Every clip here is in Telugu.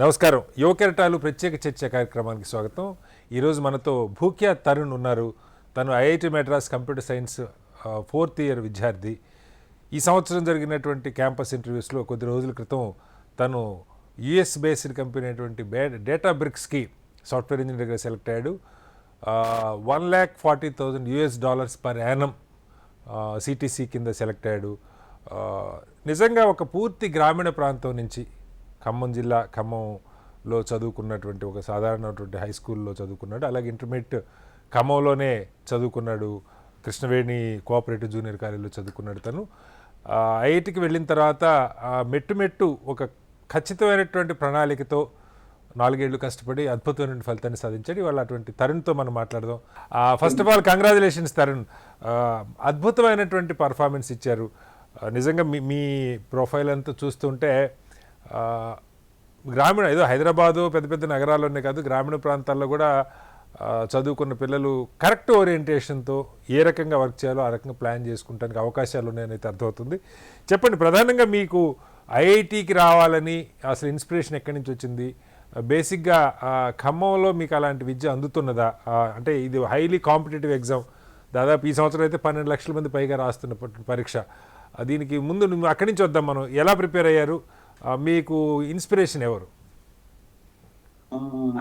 నమస్కారం. యువకెరటాలు ప్రత్యేక చర్చ కార్యక్రమానికి స్వాగతం. ఈరోజు మనతో భూక్యా తరుణ్ ఉన్నారు. తను IIT Madras computer science 4th year విద్యార్థి. ఈ సంవత్సరం జరిగినటువంటి క్యాంపస్ ఇంటర్వ్యూస్లో కొద్ది రోజుల క్రితం తను యుఎస్ బేస్డ్ కంపెనీ అయినటువంటి డేటాబ్రిక్స్కి సాఫ్ట్వేర్ ఇంజనీర్గా సెలెక్ట్ అయ్యాడు. $1,40,000 పర్ యానం సిటీసీ కింద సెలెక్ట్ అయ్యాడు. నిజంగా ఒక పూర్తి గ్రామీణ ప్రాంతం నుంచి ఖమ్మం జిల్లా ఖమ్మంలో చదువుకున్నటువంటి ఒక సాధారణటువంటి హై స్కూల్లో చదువుకున్నాడు. అలాగే ఇంటర్మీడియట్ ఖమ్మంలోనే చదువుకున్నాడు. కృష్ణవేణి కోఆపరేటివ్ జూనియర్ కాలేజీలో చదువుకున్నాడు. తను ఐఐటికి వెళ్ళిన తర్వాత మెట్టు ఒక ఖచ్చితమైనటువంటి ప్రణాళికతో 4 ఏళ్ళు కష్టపడి అద్భుతమైన ఫలితాన్ని సాధించాడు. ఇవాళ అటువంటి తరుణ్తో మనం మాట్లాడదాం. First of all congratulations Tarun, అద్భుతమైనటువంటి పర్ఫార్మెన్స్ ఇచ్చారు. నిజంగా మీ ప్రొఫైల్ అంతా చూస్తుంటే గ్రామీణ ఏదో హైదరాబాదు పెద్ద పెద్ద నగరాల్లోనే కాదు, గ్రామీణ ప్రాంతాల్లో కూడా చదువుకున్న పిల్లలు కరెక్ట్ ఓరియంటేషన్తో ఏ రకంగా వర్క్ చేయాలో ఆ రకంగా ప్లాన్ చేసుకుంటానికి అవకాశాలు ఉన్నాయని అయితే అర్థమవుతుంది. చెప్పండి, ప్రధానంగా మీకు ఐఐటికి రావాలని అసలు ఇన్స్పిరేషన్ ఎక్కడి నుంచి వచ్చింది? బేసిక్గా ఖమ్మంలో మీకు అలాంటి విద్య అందుతున్నదా? అంటే ఇది హైలీ కాంపిటేటివ్ ఎగ్జామ్, దాదాపు ఈ సంవత్సరం అయితే 12 లక్షల మంది పైగా రాస్తున్న పరీక్ష. దీనికి ముందు అక్కడి నుంచి వద్దాం. మనం ఎలా ప్రిపేర్ అయ్యారు? మీకు ఇన్స్పిరేషన్ ఎవరు?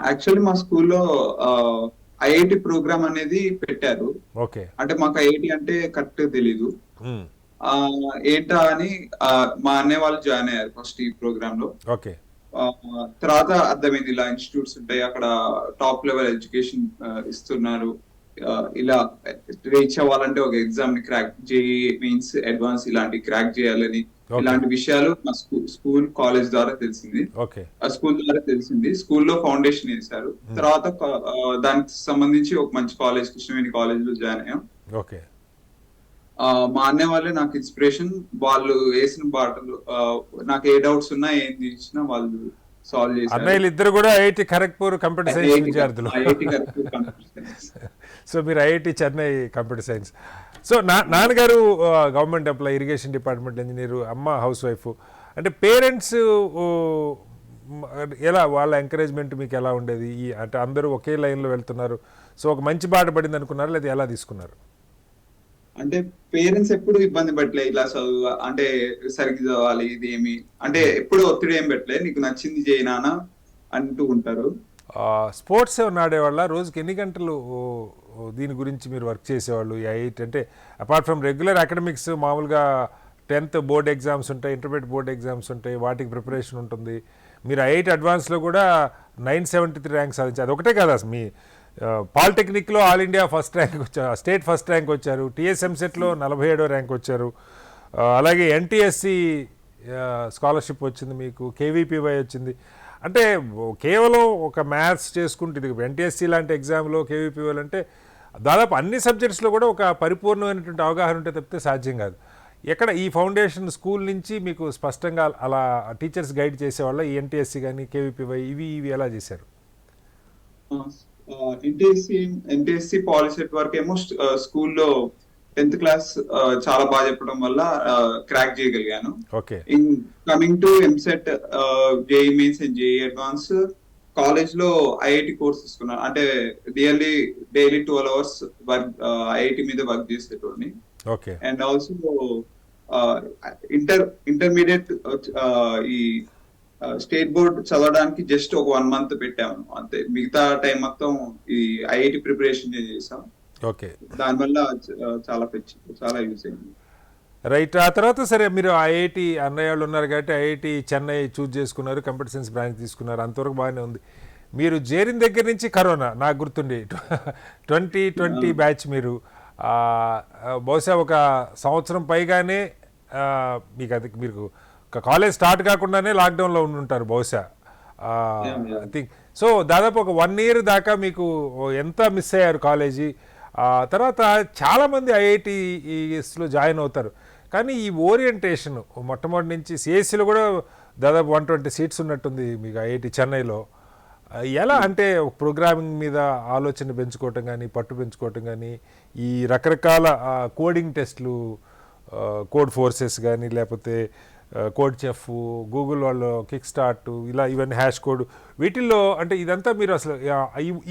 యాక్చువల్లీ మా స్కూల్లో ఐఐటి ప్రోగ్రామ్ అనేది పెట్టారు. ఓకే. అంటే మాకు ఐఐటి అంటే కరెక్ట్ తెలీదు. ఏంటా అని మా అన్నయ్య వాళ్ళు జాయిన్ అయ్యారు ఫస్ట్ ఈ ప్రోగ్రామ్ లో. ఓకే. తర్వాత అర్థమైంది ఇలా ఇన్స్టిట్యూట్స్ ఉంటాయి, అక్కడ టాప్ లెవెల్ ఎడ్యుకేషన్ ఇస్తున్నారు. ఇలా రీచ్ అవ్వాలంటే ఒక ఎగ్జామ్ ని క్రాక్, జేఈ మెయిన్స్, అడ్వాన్స్ ఇలాంటి క్రాక్ చేయాలని ఇలాంటి విషయాలు మా స్కూల్ కాలేజ్ ద్వారా తెలిసింది. స్కూల్ ద్వారా తెలిసింది. స్కూల్లో ఫౌండేషన్ వేశారు. తర్వాత దానికి సంబంధించి ఒక మంచి కాలేజ్, కృష్ణవేణి కాలేజ్ లో జాయిన్ అయ్యాం. ఓకే. మా అన్నయ్య వాళ్ళే నాకు ఇన్స్పిరేషన్. వాళ్ళు వేసిన బాటలు నాకు ఏ డౌట్స్ ఉన్నా ఏం తీసినా వాళ్ళు సాల్వ్ చేశారు. అన్నయ్యలు ఇద్దరు కూడా ఐఐటి ఖరగ్పూర్ కంప్యూటర్ సైన్స్ విద్యార్థులు. సో మీరు IIT Chennai computer science. So నాన్నగారు government employee, irrigation department engineer, అమ్మ హౌస్ వైఫ్. అంటే పేరెంట్స్ ఎలా, వాళ్ళ ఎంకరేజ్మెంట్ మీకు ఎలా ఉండేది? అంటే అందరూ ఒకే లైన్లో వెళ్తున్నారు, సో ఒక మంచి బాట పడింది అనుకున్నారు, లేదా ఎలా తీసుకున్నారు? అంటే పేరెంట్స్ ఎప్పుడు ఇబ్బంది పెట్టలే, ఇలా చదువు అంటే సరిగ్గా చదవాలి, ఇది ఏమి అంటే ఎప్పుడు ఒత్తిడి ఏం పెట్టలే, నీకు నచ్చింది చేయనా అంటూ ఉంటారు. స్పోర్ట్స్ ఏమన్నా ఆడేవాళ్ళ? రోజుకి ఎన్ని గంటలు దీని గురించి మీరు వర్క్ చేసేవాళ్ళు? ఈ ఐఐటి అంటే అపార్ట్ ఫ్రమ్ రెగ్యులర్ అకాడమిక్స్, మామూలుగా 10th బోర్డ్ ఎగ్జామ్స్ ఉంటాయి, ఇంటర్మీడియట్ బోర్డ్ ఎగ్జామ్స్ ఉంటాయి, వాటికి ప్రిపరేషన్ ఉంటుంది. మీరు ఐఐటి అడ్వాన్స్లో కూడా 973 ర్యాంక్ సాధించారు. అది ఒకటే కదా, మీ పాలిటెక్నిక్లో ఆల్ ఇండియా ఫస్ట్ ర్యాంక్ వచ్చారు, స్టేట్ ఫస్ట్ ర్యాంక్ వచ్చారు, టీఎస్ఎంసెట్లో 47వ ర్యాంక్ వచ్చారు. అలాగే ఎన్టీఎస్సి స్కాలర్షిప్ వచ్చింది మీకు, కేవీపీవై వచ్చింది. అంటే కేవలం ఒక మ్యాథ్స్ చేసుకుంటే, ఇది ఎన్టీఎస్సి లాంటి ఎగ్జామ్లో కేవీపీవైలు అంటే దాదాపు అన్ని సబ్జెక్ట్స్లో కూడా ఒక పరిపూర్ణమైనటువంటి అవగాహన ఉంటే తప్పితే సాధ్యం కాదు. ఎక్కడ ఈ ఫౌండేషన్ స్కూల్ నుంచి మీకు స్పష్టంగా అలా టీచర్స్ గైడ్ చేసేవాళ్ళ? ఈ ఎన్టీఎస్సి కానీ కేవీపీవై ఇవి ఎలా చేశారు? ఎన్టీఎస్సి పాలిసెట్ వరకు ఏమో స్కూల్లో 10th క్లాస్ చాలా బాగా చెప్పడం వల్ల క్రాక్ చేయగలిగాను. Coming to EAMCET, JEE mains and JEE advance, college లో ఐఐటి కోర్స్ తీసుకున్నాను. అంటే డైలీ 12 hours వర్క్ ఐఐటి మీద వర్క్ చేసేటోడిని. అండ్ ఆల్సో ఇంటర్మీడియట్ ఈ స్టేట్ బోర్డ్ చదవడానికి జస్ట్ ఒక 1 month పెట్టాము అంతే. మిగతా టైం మొత్తం ఈ ఐఐటి ప్రిపరేషన్ చేసాం. దానివల్ల చాలా యూజ్ అయింది. రైట్. ఆ తర్వాత సరే, మీరు ఐఐటి అన్నయ్య వాళ్ళు ఉన్నారు కాబట్టి ఐఐటి చెన్నై చూజ్ చేసుకున్నారు, కంప్యూటర్ సైన్స్ బ్రాంచ్ తీసుకున్నారు, అంతవరకు బాగానే ఉంది. మీరు చేరిన దగ్గర నుంచి కరోనా, నాకు గుర్తుండి 2020 బ్యాచ్. మీరు బహుశా ఒక సంవత్సరం పైగానే మీరు కాలేజ్ స్టార్ట్ కాకుండానే లాక్డౌన్లో ఉండుంటారు బహుశా, ఐ థింక్. సో దాదాపు ఒక 1 year దాకా మీకు ఎంత మిస్ అయ్యారు కాలేజీ. తర్వాత చాలామంది ఐఐటీస్లో జాయిన్ అవుతారు, కానీ ఈ ఓరియంటేషన్ మొట్టమొదటి నుంచి సిఎస్సిలో కూడా దాదాపు 120 seats ఉన్నట్టుంది మీకు ఐఐటి చెన్నైలో. ఎలా అంటే ప్రోగ్రామింగ్ మీద ఆలోచన పెంచుకోవటం కానీ, పట్టు పెంచుకోవటం కానీ, ఈ రకరకాల కోడింగ్ టెస్ట్లు, కోడ్ ఫోర్సెస్ కానీ, లేకపోతే కోడ్ చెఫ్, గూగుల్ వాళ్ళు కిక్ స్టార్ట్, ఇలా ఇవన్నీ హ్యాష్ కోడ్, వీటిల్లో అంటే ఇదంతా మీరు అసలు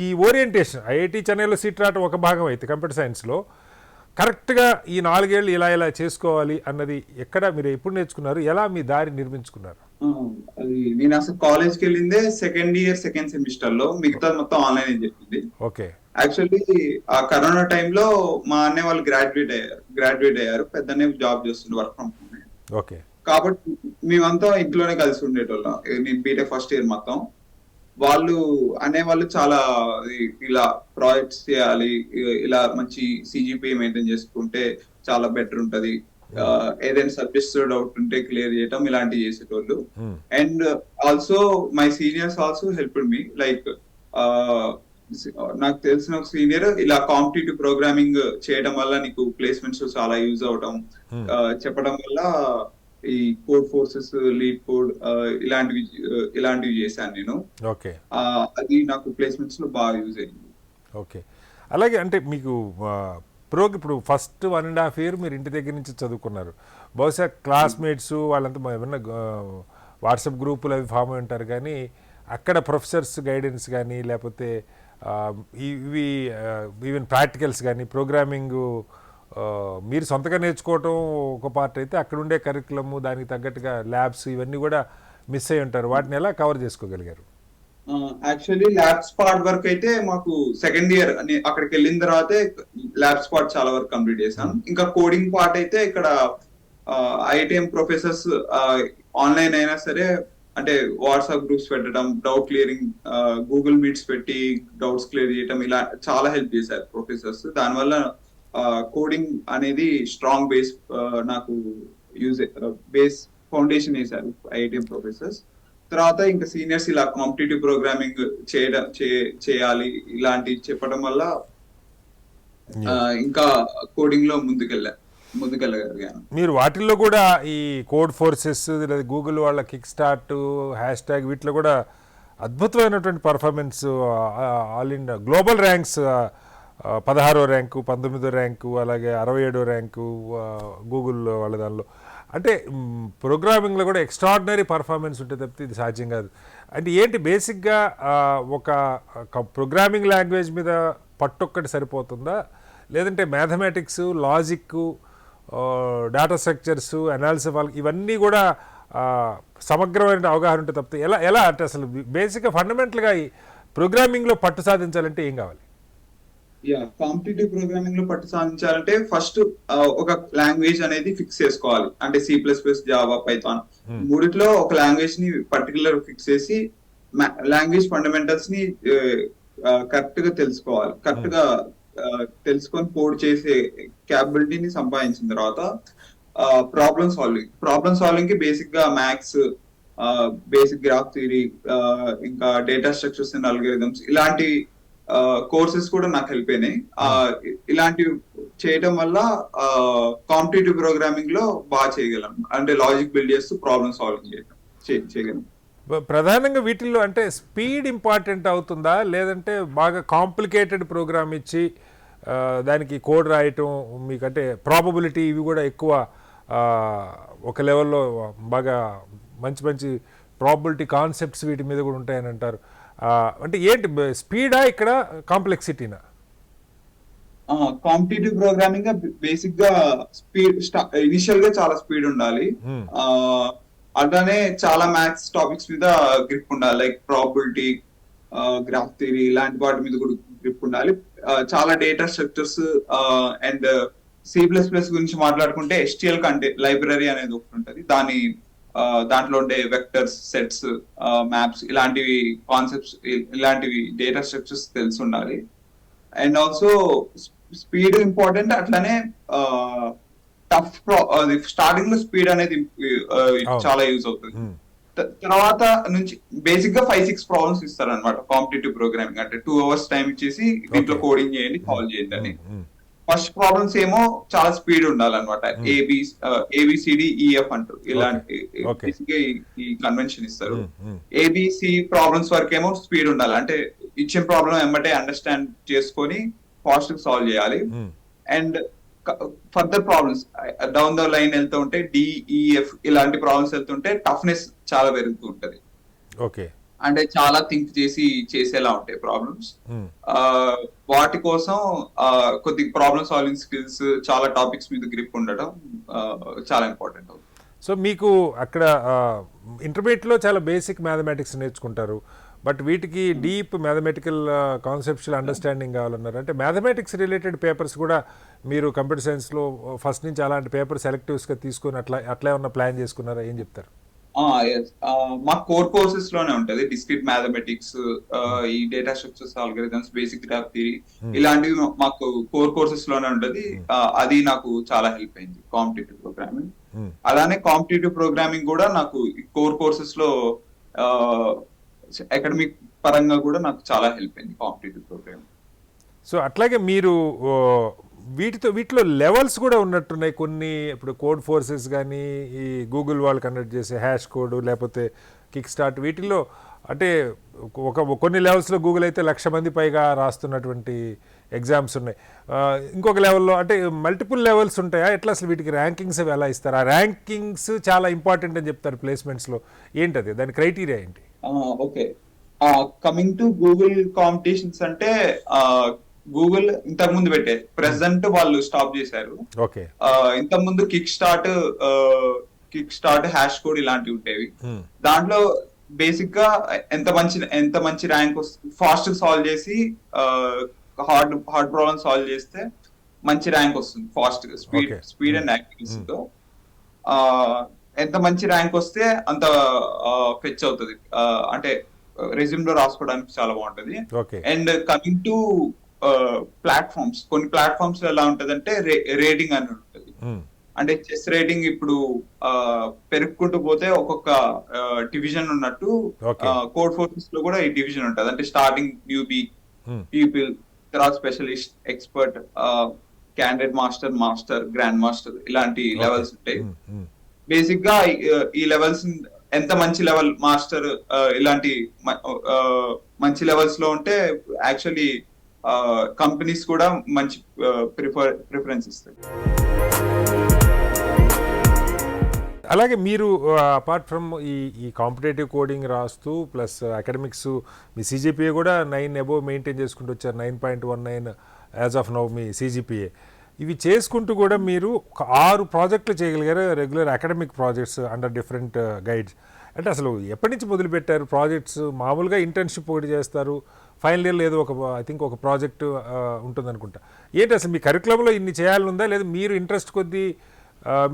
ఈ ఓరియంటేషన్ ఐఐటి చెన్నైలో సీట్ రావటం ఒక భాగం అయితే కంప్యూటర్ సైన్స్లో కరెక్ట్గా ఈ 4 ఏళ్ళు ఇలా చేసుకోవాలి అన్నది ఎక్కడ మీరు ఎప్పుడు నేర్చుకున్నారు, ఎలా మీ దారి నిర్మించుకున్నారు? అది నేను అసలు కాలేజ్కి వెళ్ళిందే సెకండ్ ఇయర్ సెకండ్ సెమిస్టర్ లో, మిగతా మొత్తం ఆన్లైన్ అని చెప్పింది. ఓకే. యాక్చువల్లీ ఆ కరోనా టైంలో మా అన్నయ్య వాళ్ళు గ్రాడ్యుయేట్ అయ్యారు, పెద్దనే జాబ్ చేస్తుండే, వర్క్ ఫ్రమ్ హోమ్. ఓకే. కాబట్టి మేమంతా ఇంట్లోనే కలిసి ఉండేటోళ్ళం. నేను బీటెక్ ఫస్ట్ ఇయర్ మొత్తం. వాళ్ళు అనేవాళ్ళు చాలా ఇలా ప్రాజెక్ట్స్ చేయాలి, ఇలా మంచి సిజిపిఏ మెయింటైన్ చేసుకుంటే చాలా బెటర్ ఉంటది, ఏదైనా సబ్జెక్ట్స్ డౌట్ ఉంటే క్లియర్ చేయటం, ఇలాంటివి చేసేటోళ్ళు. And also my seniors also help me, like నాకు తెలిసిన ఒక సీనియర్ ఇలా కాంపిటేటివ్ ప్రోగ్రామింగ్ చేయడం వల్ల నీకు ప్లేస్మెంట్స్ చాలా యూజ్ అవడం చెప్పడం వల్ల ఈ కోడ్ ఫోర్సెస్, లీడ్ కోడ్ ఇలాంటివి చేశాను నేను. ఓకే. అది నాకు ప్లేస్మెంట్స్ లో బాగా యూజ్ అయింది. ఓకే. అలాగే అంటే మీకు ఇప్పుడు ఫస్ట్ 1.5 year మీరు ఇంటి దగ్గర నుంచి చదువుకున్నారు, బహుశా క్లాస్మేట్స్ వాళ్ళంతా ఏమన్నా వాట్సాప్ గ్రూపులు అవి ఫామ్ అయి ఉంటారు, కానీ అక్కడ ప్రొఫెసర్స్ గైడెన్స్ కానీ లేకపోతే ఇవి ఈవెన్ ప్రాక్టికల్స్ కానీ ప్రోగ్రామింగ్ మీరు సొంతగా నేర్చుకోవటం ఒక పార్ట్ అయితే, అక్కడ ఉండే కరికులము దానికి తగ్గట్టుగా ల్యాబ్స్ ఇవన్నీ కూడా మిస్ అయ్యి ఉంటారు, వాటిని ఎలా కవర్ చేసుకోగలిగారు? యాక్చువల్లీ ల్యాబ్స్ పార్ట్ వర్క్ అయితే మాకు సెకండ్ ఇయర్ అక్కడికి వెళ్ళిన తర్వాతే ల్యాబ్స్ పార్ట్ చాలా వరకు కంప్లీట్ చేశాం. ఇంకా కోడింగ్ పార్ట్ అయితే ఇక్కడ ఐఐటిఎం ప్రొఫెసర్స్ ఆన్లైన్ అయినా సరే, అంటే వాట్సాప్ గ్రూప్స్ పెట్టడం, డౌట్ క్లియరింగ్, గూగుల్ మీట్స్ పెట్టి డౌట్స్ క్లియర్ చేయడం, ఇలా చాలా హెల్ప్ చేశారు ప్రొఫెసర్స్. దానివల్ల కోడింగ్ అనేది స్ట్రాంగ్ బేస్ నాకు బేస్ ఫౌండేషన్ వేశారు ఐఐటిఎం ప్రొఫెసర్స్. తర్వాత ఇంకా సీనియర్స్ ఇలా కాంపిటేటివ్ ప్రోగ్రామింగ్ చేయాలి ఇలాంటివి చెప్పడం వల్ల ఇంకా కోడింగ్ లో ముందుకెళ్ళగలిగాను. మీరు వాటిల్లో కూడా ఈ కోడ్ ఫోర్సెస్, గూగుల్ వాళ్ళ కిక్ స్టార్ట్, హ్యాష్ ట్యాగ్ వీటిలో కూడా అద్భుతమైనటువంటి performance, all India global ranks 16వ ర్యాంకు, 19వ ర్యాంకు, అలాగే 67వ ర్యాంకు గూగుల్ వాళ్ళ దానిలో. అంటే ప్రోగ్రామింగ్లో కూడా ఎక్స్ట్రాడినరీ పర్ఫార్మెన్స్ ఉంటే తప్పితే ఇది సాధ్యం కాదు. అంటే ఏంటి బేసిక్గా ఒక ప్రోగ్రామింగ్ లాంగ్వేజ్ మీద పట్టొక్కటి సరిపోతుందా, లేదంటే mathematics, logic, data structures, analysis ఇవన్నీ కూడా సమగ్రమైన అవగాహన ఉంటే తప్పితే ఎలా అంటే అసలు బేసిక్గా ఫండమెంటల్గా ఈ ప్రోగ్రామింగ్లో పట్టు సాధించాలంటే ఏం కావాలి? కాంపిటేటివ్ ప్రోగ్రామింగ్ లో పట్టు సాధించాలంటే ఫస్ట్ ఒక లాంగ్వేజ్ అనేది ఫిక్స్ చేసుకోవాలి. అంటే C++, జావా, పైథాన్ మూడిట్లో ఒక లాంగ్వేజ్ ని పర్టికులర్ ఫిక్స్ చేసి లాంగ్వేజ్ ఫండమెంటల్స్ ని కరెక్ట్ గా తెలుసుకోవాలి. కరెక్ట్ గా తెలుసుకొని కోడ్ చేసే క్యాపబిలిటీని సంపాదించిన తర్వాత ప్రాబ్లమ్ సాల్వింగ్ కి బేసిక్ గా మ్యాథ్స్, బేసిక్ గ్రాఫ్ థియరీ, ఇంకా డేటా స్ట్రక్చర్స్ అండ్ అల్గోరిథమ్స్ ఇలాంటి కోర్సెస్ కూడా నాకు హెల్ప్ అయినాయి. ఇలాంటివి చేయడం వల్ల కాంపిటేటివ్ ప్రోగ్రామింగ్ లో బాగా చేయగలం, అంటే లాజిక్ బిల్డ్ చేస్తూ ప్రాబ్లమ్ సాల్వింగ్ చేయగలం. ప్రధానంగా వీటిల్లో అంటే స్పీడ్ ఇంపార్టెంట్ అవుతుందా, లేదంటే బాగా కాంప్లికేటెడ్ ప్రోగ్రామ్ ఇచ్చి దానికి కోడ్ రాయటం, మీకంటే ప్రాబబిలిటీ ఇవి కూడా ఎక్కువ ఒక లెవెల్లో బాగా మంచి ప్రాబబిలిటీ కాన్సెప్ట్స్ వీటి మీద కూడా ఉంటాయని అంటారు. అంటే ఏంటి స్పీడా ఇక్కడ కాంప్లెక్సిటీనా? కాంపిటేటివ్ ప్రోగ్రామింగ్ బేసిక్ గా స్పీడ్ ఇనిషియల్ గా చాలా స్పీడ్ ఉండాలి. అట్లానే చాలా మ్యాథ్స్ టాపిక్స్ మీద గ్రిప్ ఉండాలి, లైక్ ప్రాబిలిటీ, గ్రాఫ్ థియరీ ఇలాంటి వాటి మీద కూడా గ్రిప్ ఉండాలి. చాలా డేటా స్ట్రక్చర్స్ అండ్ C++ గురించి మాట్లాడుకుంటే STL కంటే లైబ్రరీ అనేది ఒకటి ఉంటుంది. దాంట్లో ఉండే వెక్టర్స్, సెట్స్, మ్యాప్స్ ఇలాంటివి కాన్సెప్ట్స్, ఇలాంటివి డేటా స్ట్రక్చర్స్ తెలిసి ఉండాలి. And also speed important. అట్లానే స్టార్టింగ్ లో స్పీడ్ అనేది చాలా యూజ్ అవుతుంది. తర్వాత నుంచి బేసిక్ గా 5-6 ప్రాబ్లమ్స్ ఇస్తారు అనమాట కాంపిటేటివ్ ప్రోగ్రామింగ్. అంటే 2 hours టైం ఇచ్చేసి దీంట్లో కోడింగ్ చేయండి, సాల్వ్ చేయండి అని. ఫస్ట్ ప్రాబ్లమ్స్ ఏమో చాలా స్పీడ్ ఉండాలన్నమాట, ABCDEF అంటారు, ఇలాంటి ఈ కన్వెన్షన్ ఇస్తారు. ABC ప్రాబ్లమ్స్ వరకు ఏమో స్పీడ్ ఉండాలి, అంటే ఇచ్చిన ప్రాబ్లం ఏమంటే అండర్స్టాండ్ చేసుకొని ఫాస్ట్ సాల్వ్ చేయాలి. And further problems down the line వెళ్తూ ఉంటే డిఈఎఫ్ ఇలాంటి ప్రాబ్లమ్స్ వెళ్తుంటే టఫ్నెస్ చాలా పెరుగుతూ ఉంటది. ఓకే. అంటే చాలా థింక్ చేసేలా ఉంటాయి ప్రాబ్లమ్స్. వాటి కోసం కొద్ది ప్రాబ్లమ్ సాల్వింగ్ స్కిల్స్, చాలా టాపిక్స్ మీద గ్రిప్ ఉండడం చాలా ఇంపార్టెంట్ అవుతుంది. సో మీకు అక్కడ ఇంటర్మీడియట్లో చాలా బేసిక్ మ్యాథమెటిక్స్ నేర్చుకుంటారు, బట్ వీటికి డీప్ మ్యాథమెటికల్ కాన్సెప్చువల్ అండర్స్టాండింగ్ కావాలన్నారు. అంటే మ్యాథమెటిక్స్ రిలేటెడ్ పేపర్స్ కూడా మీరు కంప్యూటర్ సైన్స్లో ఫస్ట్ నుంచి అలాంటి పేపర్ సెలెక్టివ్స్గా తీసుకొని అట్లా ఏమన్నా ప్లాన్ చేసుకున్నారా, ఏం చెప్తారు? మా కోర్ కోర్సెస్ లోనే ఉంటది. డిస్క్రీట్ మ్యాథమెటిక్స్, ఈ data structures, algorithms, basic graph theory ఇలాంటివి మాకు కోర్ కోర్సెస్ లోనే ఉంటది. అది నాకు చాలా హెల్ప్ అయింది కాంపిటేటివ్ ప్రోగ్రామింగ్. అలానే కాంపిటేటివ్ ప్రోగ్రామింగ్ కూడా నాకు కోర్ కోర్సెస్ లో అకాడమిక్ పరంగా కూడా నాకు చాలా హెల్ప్ అయింది కాంపిటేటివ్ ప్రోగ్రామింగ్. సో అట్లాగే మీరు వీటిలో లెవెల్స్ కూడా ఉన్నట్టున్నాయి కొన్ని. ఇప్పుడు కోడ్ ఫోర్సెస్ కానీ, ఈ గూగుల్ వాళ్ళు కండక్ట్ చేసే హ్యాష్ కోడ్, లేకపోతే కిక్ స్టార్ట్, వీటిల్లో అంటే కొన్ని లెవెల్స్లో గూగుల్ అయితే 1,00,000 మంది పైగా రాస్తున్నటువంటి ఎగ్జామ్స్ ఉన్నాయి. ఇంకొక లెవెల్లో అంటే మల్టిపుల్ లెవెల్స్ ఉంటాయా, ఎట్లా అసలు వీటికి ర్యాంకింగ్స్ అవి ఎలా ఇస్తారు? ఆ ర్యాంకింగ్స్ చాలా ఇంపార్టెంట్ అని చెప్తారు ప్లేస్మెంట్స్లో. ఏంటది, దాని క్రైటీరియా ఏంటి? Okay, coming to Google competitions అంటే గూగుల్ ఇంతకు ముందు పెట్టారు, ప్రెసెంట్ వాళ్ళు స్టాప్ చేశారు. ఓకే. ఇంతకు ముందు కిక్ స్టార్ట్ హ్యాష్ కోడ్ ఇలాంటివి ఉండేవి. దాంట్లో బేసిక్ గా ఎంత మంచి ర్యాంక్ వస్తుంది, ఫాస్ట్ సాల్వ్ చేసి హార్డ్ ప్రాబ్లమ్ సాల్వ్ చేస్తే మంచి ర్యాంక్ వస్తుంది. ఫాస్ట్ గా స్పీడ్ అండ్ యాక్యురసీతో ఎంత మంచి ర్యాంక్ వస్తే అంత ఫెచ్ అవుతుంది, అంటే రెజ్యూమ్ లో రాసుకోవడానికి చాలా బాగుంటది. అండ్ కమింగ్ టు ప్లాట్ఫామ్స్, కొన్ని ప్లాట్ఫామ్స్ ఎలా ఉంటదంటే రేటింగ్ అని ఉంటుంది. అంటే చెస్ రేటింగ్ ఇప్పుడు పెరుగుకుంటూ పోతే ఒక్కొక్క డివిజన్ ఉన్నట్టు కోడ్ ఫోర్సెస్ లో కూడా ఈ డివిజన్ ఉంటది. అంటే స్టార్టింగ్ న్యూబీ, పీపుల్, తర్వాత specialist, expert, candidate, master, grand master ఇలాంటి లెవెల్స్ ఉంటాయి. బేసిక్ గా ఈ లెవెల్స్ ఎంత మంచి లెవెల్ మాస్టర్ ఇలాంటి మంచి లెవెల్స్ లో ఉంటే యాక్చువల్లీ కంపెనీస్ కూడా మంచి ప్రిఫరెన్స్ ఇస్తాయి. అలాగే మీరు అపార్ట్ ఫ్రమ్ ఈ కాంపిటేటివ్ కోడింగ్ రాస్తూ ప్లస్ అకాడమిక్స్, మీ సిజిపిఏ కూడా 9 అబోవ్ మెయింటైన్ చేసుకుంటూ వచ్చారు. 9.19 as of now me CGPA. ఇవి చేసుకుంటూ కూడా మీరు ఒక 6 ప్రాజెక్టులు చేయగలిగారు, regular academic projects under different guides. అంటే అసలు ఎప్పటి నుంచి మొదలుపెట్టారు ప్రాజెక్ట్స్? మామూలుగా ఇంటర్న్షిప్ ఒకటి చేస్తారు, ఫైనల్ ఇయర్లో ఏదో ఐ థింక్ ఒక ప్రాజెక్ట్ ఉంటుంది అనుకుంటా. ఏంటి అసలు మీ కరికులంలో ఇన్ని చేయాలని ఉందా, లేదా మీరు ఇంట్రెస్ట్ కొద్దీ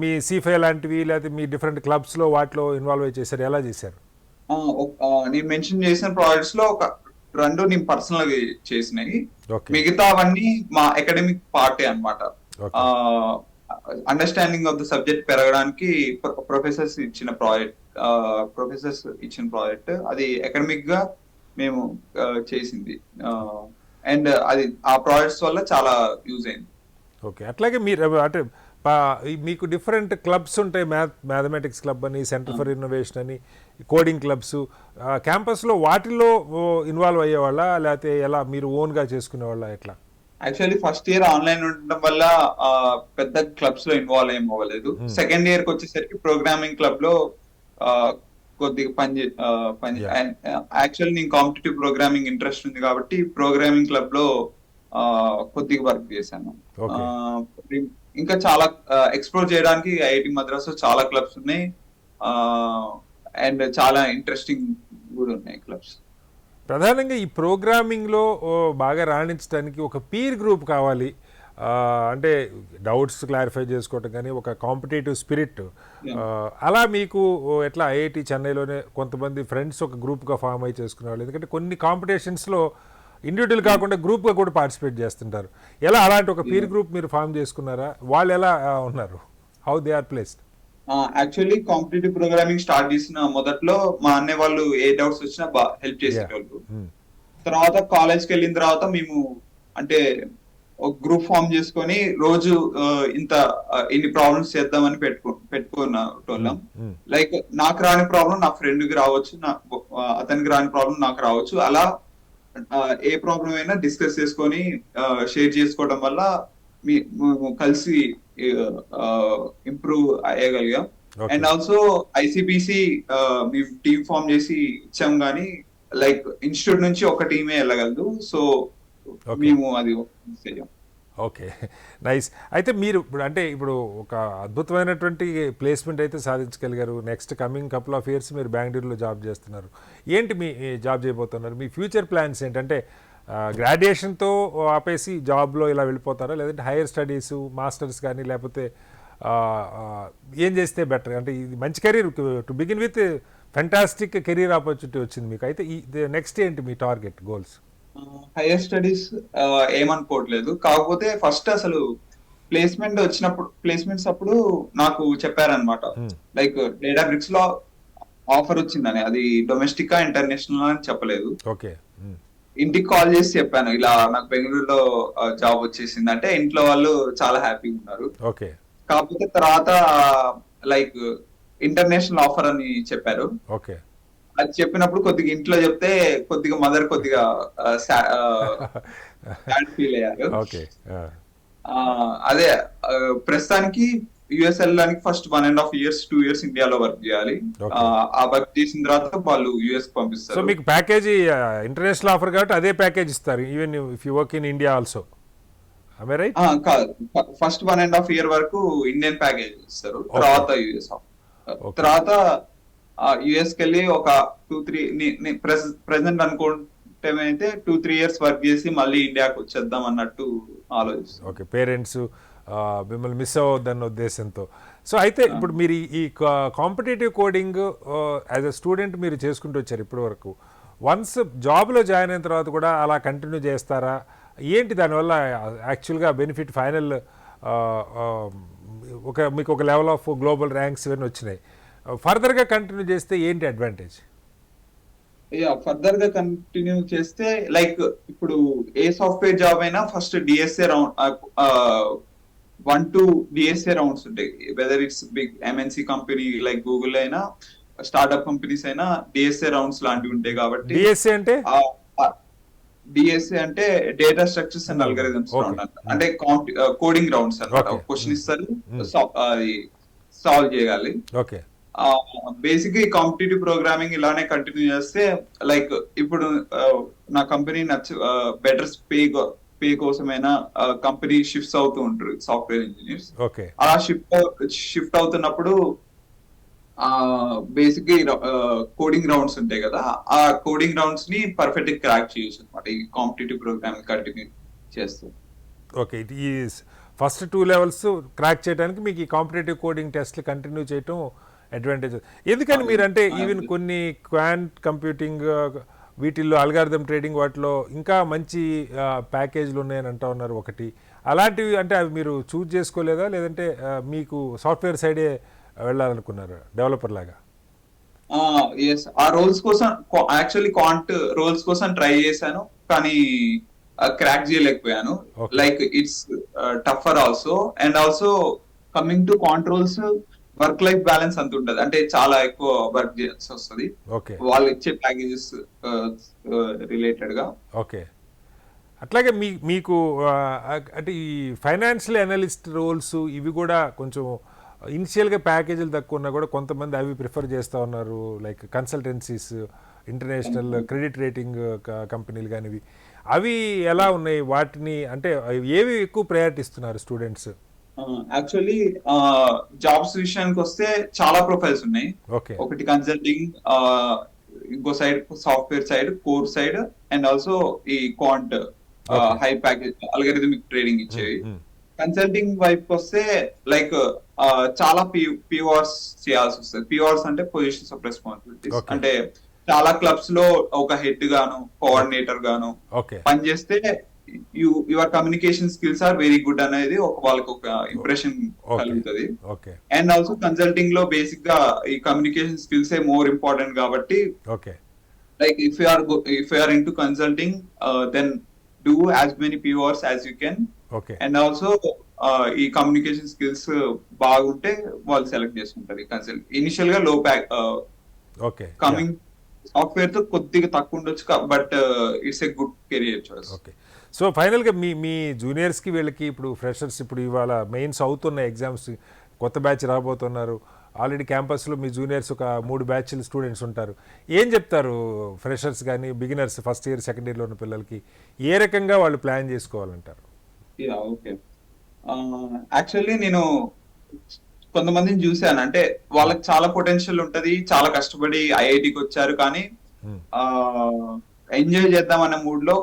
మీ C5 లాంటివి లేకపోతే మీ డిఫరెంట్ క్లబ్స్లో వాటిలో ఇన్వాల్వ్ అయి చేశారు, ఎలా చేశారు? నేను మెన్షన్ చేసిన ప్రాజెక్ట్స్ లో ఒక 2 నేను పర్సనల్ గా చేసినాయి, మిగతా అవన్నీ మా అకాడమిక్ పార్టే అన్నమాట. అండర్స్టాండింగ్ ఆఫ్ ద సబ్జెక్ట్ పెరగడానికి ప్రొఫెసర్స్ ఇచ్చిన ప్రాజెక్ట్ అది అకాడమిక్ గా మేము చేసింది. అండ్ అది ఆ ప్రాజెక్ట్స్ వల్ల చాలా యూజ్ అయింది. ఓకే. అట్లాగే మీరు అంటే మీకు డిఫరెంట్ క్లబ్స్ ఉంటాయి, మ్యాథమెటిక్స్ క్లబ్ అని, సెంటర్ ఫర్ ఇన్నోవేషన్ అని, కోడింగ్ క్లబ్స్ క్యాంపస్లో, వాటిల్లో ఇన్వాల్వ్ అయ్యేవాళ్ళ లేకపోతే ఎలా మీరు ఓన్గా చేసుకునేవాళ్ళ, ఎట్లా? యాక్చువల్లీ ఫస్ట్ ఇయర్ ఆన్లైన్ ఉండడం వల్ల పెద్ద క్లబ్స్ లో ఇన్వాల్వ్ ఏం అవ్వలేదు. సెకండ్ ఇయర్ కి వచ్చేసరికి ప్రోగ్రామింగ్ క్లబ్ లో కొద్దిగా యాక్చువల్లీ నేను కాంపిటేటివ్ ప్రోగ్రామింగ్ ఇంట్రెస్ట్ ఉంది కాబట్టి ప్రోగ్రామింగ్ క్లబ్ లో కొద్దిగా వర్క్ చేశాను. ఇంకా చాలా ఎక్స్ప్లోర్ చేయడానికి ఐఐటి మద్రాసు చాలా క్లబ్స్ ఉన్నాయి, అండ్ చాలా ఇంట్రెస్టింగ్ కూడా ఉన్నాయి క్లబ్స్. ప్రధానంగా ఈ ప్రోగ్రామింగ్లో బాగా రాణించడానికి ఒక పీర్ గ్రూప్ కావాలి, అంటే డౌట్స్ క్లారిఫై చేసుకోవటం కానీ ఒక కాంపిటేటివ్ స్పిరిట్. అలా మీకు ఎట్లా ఐఐటి చెన్నైలోనే కొంతమంది ఫ్రెండ్స్ ఒక గ్రూప్గా ఫామ్ అయి చేసుకునేవాళ్ళు? ఎందుకంటే కొన్ని కాంపిటీషన్స్లో ఇండివిజువల్ కాకుండా గ్రూప్గా కూడా పార్టిసిపేట్ చేస్తుంటారు. ఎలా అలాంటి ఒక పీర్ గ్రూప్ మీరు ఫామ్ చేసుకున్నారా? వాళ్ళు ఎలా ఉన్నారు, how they are placed? Actually competitive programming start చేసిన మొదట్లో మా అన్నయ్య వాళ్ళు ఏ డౌట్స్ వచ్చినా హెల్ప్ చేసేవాళ్ళు. తర్వాత కాలేజ్కి వెళ్ళిన తర్వాత మేము అంటే ఒక గ్రూప్ ఫామ్ చేసుకొని రోజు ఇన్ని ప్రాబ్లమ్స్ చేద్దామని పెట్టుకున్నాం. లైక్ నాకు రాని ప్రాబ్లం నా ఫ్రెండ్ కి రావచ్చు, అతనికి రాని ప్రాబ్లం నాకు రావచ్చు. అలా ఏ ప్రాబ్లం అయినా డిస్కస్ చేసుకొని షేర్ చేసుకోవడం వల్ల మేము కలిసి ఇంప్రూవ్ అయ్యగలిగాం. Okay. అండ్ ఆల్సో ఐసిబిసి మేము టీమ్ ఫామ్ చేసి ఇచ్చాం, కానీ లైక్ ఇన్స్టిట్యూట్ నుంచి ఒక టీమే వెళ్ళగలదు. So Okay. మేము అది చేయం. Okay, nice. అయితే మీరు ఇప్పుడు ఒక అద్భుతమైనటువంటి ప్లేస్మెంట్ అయితే సాధించగలిగారు. Next coming couple of years మీరు బెంగళూరులో జాబ్ చేస్తున్నారు. ఏంటి మీ జాబ్ చేయబోతున్నారు? మీ ఫ్యూచర్ ప్లాన్స్ ఏంటంటే గ్రాడ్యుయేషన్తో ఆపేసి జాబ్లో ఇలా వెళ్ళిపోతారా, లేదంటే హైయర్ స్టడీస్ మాస్టర్స్ కానీ, లేకపోతే ఏం చేస్తే బెటర్? అంటే ఇది మంచి career to begin with, fantastic career opportunity వచ్చింది మీకు. అయితే నెక్స్ట్ ఏంటి మీ టార్గెట్ గోల్స్? హైయర్ స్టడీస్ ఏమనుకోవట్లేదు. కాకపోతే ఫస్ట్ అసలు ప్లేస్మెంట్స్ అప్పుడు నాకు చెప్పారనమాట, లైక్ డేటాబ్రిక్స్ లో ఆఫర్ వచ్చిందని. అది డొమెస్టిక్ ఇంటర్నేషనల్ అని చెప్పలేదు. ఓకే. ఇంటికి కాల్ చేసి చెప్పాను, ఇలా నాకు బెంగళూరులో జాబ్ వచ్చేసింది అంటే. ఇంట్లో వాళ్ళు చాలా హ్యాపీగా ఉన్నారు. ఓకే. కాకపోతే తర్వాత లైక్ ఇంటర్నేషనల్ ఆఫర్ అని చెప్పారు. ఓకే. అది చెప్పినప్పుడు కొద్దిగా ఇంట్లో చెప్తే కొద్దిగా మదర్ కొద్దిగా ఫీల్ అయ్యారు. ఓకే. అదే ప్రస్తుతానికి యుఎస్ వెళ్ళడానికి ఫస్ట్ 1.5 years 2 years ఇండియాలో వర్క్ చేయాలి. ఆ వర్క్ చేసిన తర్వాత వాళ్ళు యుఎస్ పంపిస్తారు. సో మీకు ప్యాకేజీ ఇంటర్నేషనల్ ఆఫర్ కాబట్టి అదే ప్యాకేజ్ ఇస్తారు, even if you work in India also. Right? కాదు, ఫస్ట్ 1.5 year వరకు ఇండియన్ ప్యాకేజ్ ఇస్తారు, తర్వాత యుఎస్. తర్వాత యుఎస్ కి వెళ్ళి ఒక 2-3 ప్రెసెంట్ అనుకుంటే అయితే 2-3 years వర్క్ చేసి మళ్ళీ ఇండియాకి వచ్చేద్దాం అన్నట్టు ఆలోచిస్తాం. ఓకే. పేరెంట్స్ మిమ్మల్ని మిస్ అవ్వద్దన్న ఉద్దేశంతో. సో అయితే ఇప్పుడు మీరు ఈ competitive coding as a student మీరు చేసుకుంటూ వచ్చారు ఇప్పటి వరకు. వన్స్ జాబ్లో జాయిన్ అయిన తర్వాత కూడా అలా కంటిన్యూ చేస్తారా? ఏంటి దానివల్ల యాక్చువల్గా బెనిఫిట్? ఫైనల్ మీకు ఒక లెవెల్ ఆఫ్ గ్లోబల్ ర్యాంక్స్ ఇవన్నీ వచ్చినాయి. ఫర్దర్గా కంటిన్యూ చేస్తే ఏంటి అడ్వాంటేజ్? ఫర్దర్ గా కంటిన్యూ చేస్తే లైక్ ఇప్పుడు ఏ సాఫ్ట్వేర్ జాబ్ అయినా first DSA round 1-2 DSA rounds ఉంటాయి. Whether it's big MNC company like Google అయినా, స్టార్ట్అప్ కంపెనీస్ అయినా డిఎస్ఏ రౌండ్స్ లాంటివి ఉంటాయి. కాబట్టి డిఎస్ఏ అంటే data structures and algorithms round అంటే కోడింగ్ రౌండ్స్ అన్నమాట. క్వశ్చన్ ఇస్తారు, అది సాల్వ్ చేయగాలి. ఓకే. బేసిక్ గా ఈ కాంపిటేటివ్ ప్రోగ్రామింగ్ ఇలానే కంటిన్యూ చేస్తే లైక్ ఇప్పుడు నా కంపెనీ బెటర్ పే కోసమైనా కంపెనీ షిఫ్ట్స్ అవుతూ ఉంటారు సాఫ్ట్వేర్ ఇంజనీర్స్. అలా షిఫ్ట్ అవుతున్నప్పుడు బేసిక్ గా కోడింగ్ రౌండ్స్ ఉంటాయి కదా, ఆ కోడింగ్ రౌండ్స్ ని పర్ఫెక్ట్ క్రాక్ చేయొచ్చు అనమాట ఈ కాంపిటేటివ్ ప్రోగ్రామింగ్ కంటిన్యూ చేస్తూ. ఓకే. ఈ ఫస్ట్ 2 levels క్రాక్ చేయడానికి మీకు ఈ కాంపిటేటివ్ కోడింగ్ టెస్ట్లు కంటిన్యూ చేయటం అడ్వాంటేజ్. ఎందుకని మీరు అంటే ఈవెన్ కొన్ని క్వాంట్ కంప్యూటింగ్ వీటిల్లో అల్గారిథం ట్రేడింగ్ వాటిలో ఇంకా మంచి ప్యాకేజీలు ఉన్నాయని అంటూ ఉన్నారు. ఒకటి అలాంటివి అంటే అవి మీరు చూజ్ చేసుకోలేదా, లేదంటే మీకు సాఫ్ట్వేర్ సైడే వెళ్ళాలనుకున్నారు డెవలపర్ లాగా? ఆ రోల్స్ కోసం యాక్చువల్లీ క్వాంట్ రోల్స్ కోసం ట్రై చేశాను, కానీ క్రాక్ చేయలేకపోయాను. Like it's tougher also. And also coming to quant roles work life balance అంత ఉంటది, అంటే చాలా ఎక్కువ వర్క్ చేయాల్సి వస్తుంది వాళ్ళు ఇచ్చే ప్యాకేజెస్ రిలేటెడ్ గా. ఓకే. అట్లాగే మీకు అంటే ఈ ఫైనాన్షియల్ అనలిస్ట్ రోల్స్ ఇవి కూడా కొంచెం ఇనిషియల్గా ప్యాకేజీలు తక్కువ ఉన్నా కూడా కొంతమంది అవి ప్రిఫర్ చేస్తూ ఉన్నారు. Like consultancies, international credit rating కంపెనీలు కానివి, అవి ఎలా ఉన్నాయి? వాటిని అంటే ఏవి ఎక్కువ ప్రయారిటీ ఇస్తున్నారు స్టూడెంట్స్? యాక్చువల్లీ జాబ్స్ విషయానికి వస్తే చాలా ప్రొఫైల్స్ ఉన్నాయి. ఒకటి కన్సల్టింగ్, ఇంకో side software side, core side, and also ఈ quant high package algorithmic trading ఇచ్చేవి. కన్సల్టింగ్ వైపు వస్తే లైక్ చాలా పిఓఆర్స్ చేయాల్సి వస్తుంది. పిఓఆర్స్ అంటే పొజిషన్స్ ఆఫ్ రెస్పాన్సిబిలిటీస్, అంటే చాలా క్లబ్స్ లో ఒక హెడ్ గాను కోఆర్డినేటర్ గాను పనిచేస్తే your communication skills are very good అనేది వాళ్ళకి ఒక ఇంప్రెషన్ కలుగుతుంది. అండ్ ఆల్సో కన్సల్టింగ్ లో బేసిక్ గా ఈ కమ్యూనికేషన్ స్కిల్స్ మోర్ ఇంపార్టెంట్ కాబట్టి like if you are into consulting then do as many PORs as you can. And also ఈ కమ్యూనికేషన్ స్కిల్స్ బాగుంటే వాళ్ళు సెలెక్ట్ చేసుకుంటారు. కన్సల్ట్ ఇనిషియల్ గా లో ప్యాక్ కమింగ్ సాఫ్ట్వేర్ తో కొద్దిగా తక్కువ ఉండొచ్చు, but it's a good career choice. Okay. So ఫైనల్గా మీ జూనియర్స్కి వీళ్ళకి ఇప్పుడు ఫ్రెషర్స్ ఇప్పుడు ఇవాళ మెయిన్స్ అవుతున్న ఎగ్జామ్స్ కొత్త బ్యాచ్ రాబోతున్నారు, ఆల్రెడీ క్యాంపస్లో మీ జూనియర్స్ ఒక 3 బ్యాచ్లు స్టూడెంట్స్ ఉంటారు. ఏం చెప్తారు ఫ్రెషర్స్ కానీ బిగినర్స్ ఫస్ట్ ఇయర్ సెకండ్ ఇయర్లో ఉన్న పిల్లలకి ఏ రకంగా వాళ్ళు ప్లాన్ చేసుకోవాలంటారు? Yeah okay. యాక్చువల్లీ నేను కొంతమందిని చూశాను, అంటే వాళ్ళకి చాలా పొటెన్షియల్ ఉంటది, చాలా కష్టపడి ఐఐటికి వచ్చారు, కానీ ఎంజాయ్ చేద్దాం అనే మూడ్ లో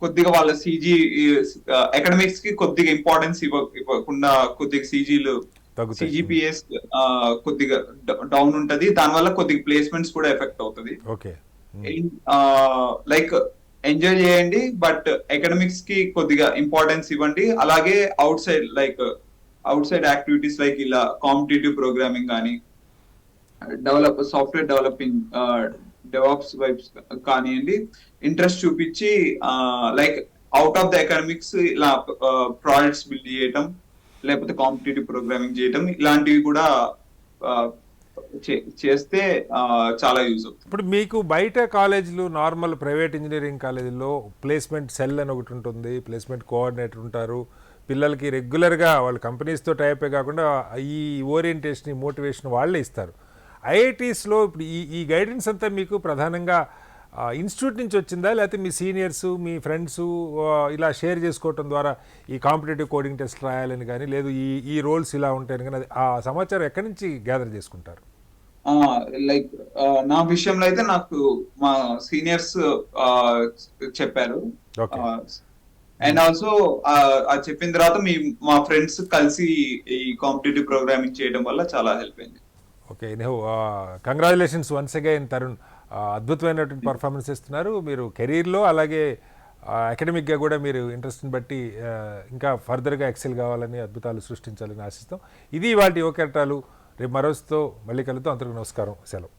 కొద్దిగా వాళ్ళ సీజీ అకాడమిక్స్ కి కొద్దిగా ఇంపార్టెన్స్ ఇవ్వకుండా కొద్దిగా సిజిపిఎస్ కొద్దిగా డౌన్ ఉంటది, దానివల్ల కొద్దిగా ప్లేస్మెంట్స్ కూడా ఎఫెక్ట్ అవుతుంది. ఓకే, లైక్ ఎంజాయ్ చేయండి, బట్ అకాడమిక్స్ కి కొద్దిగా ఇంపార్టెన్స్ ఇవ్వండి. అలాగే అవుట్ సైడ్ యాక్టివిటీస్ లైక్ ఇలా కాంపిటేటివ్ ప్రోగ్రామింగ్ కానీ సాఫ్ట్వేర్ డెవలపింగ్ డెవాప్స్ వైబ్స్ కానివ్వండి, ఇంట్రెస్ట్ చూపించి like out of the academics ఇలా ప్రాజెక్ట్స్ బిల్డ్ చేయటం, లేకపోతే కాంపిటేటివ్ ప్రోగ్రామింగ్ చేయటం, ఇలాంటివి కూడా చేస్తే చాలా యూజ్ అవుతుంది. ఇప్పుడు మీకు బయట కాలేజీలు నార్మల్ ప్రైవేట్ ఇంజనీరింగ్ కాలేజీల్లో ప్లేస్మెంట్ సెల్ అని ఒకటి ఉంటుంది, ప్లేస్మెంట్ కోఆర్డినేటర్ ఉంటారు, పిల్లలకి రెగ్యులర్గా వాళ్ళు కంపెనీస్తో టైపే కాకుండా ఈ ఓరియంటేషన్ మోటివేషన్ వాళ్ళే ఇస్తారు. ఐఐటీస్లో ఇప్పుడు ఈ గైడెన్స్ అంతా మీకు ప్రధానంగా ఇన్స్టిట్యూట్ నుంచి వచ్చిందా, లేకపోతే మీ సీనియర్స్ మీ ఫ్రెండ్స్ ఇలా షేర్ చేసుకోవటం ద్వారా ఈ కాంపిటేటివ్ కోడింగ్ టెస్ట్ రాయాలని కానీ, లేదు ఈ రోల్స్ ఇలా ఉంటాయని కానీ, ఆ సమాచారం ఎక్కడి నుంచి గ్యాదర్ చేసుకుంటారు? లైక్ నా విషయంలో అయితే నాకు మా సీనియర్స్ చెప్పారు, అండ్ ఆల్సో అది చెప్పిన తర్వాత మా ఫ్రెండ్స్ కలిసి ఈ కాంపిటేటివ్ ప్రోగ్రామింగ్ చేయడం వల్ల చాలా హెల్ప్ అయింది. Okay, congratulations once again Tarun, అద్భుతమైనటువంటి పర్ఫార్మెన్స్ ఇస్తున్నారు మీరు కెరీర్లో, అలాగే అకాడమిక్గా కూడా మీరు ఇంట్రెస్ట్ని బట్టి ఇంకా ఫర్దర్గా ఎక్సెల్ కావాలని అద్భుతాలు సృష్టించాలని ఆశిస్తాం. ఇది వాటి యువకెరటాలు. రేపు మరోతో మళ్ళీ కలుద్దాం. అందరికీ నమస్కారం, సెలవు.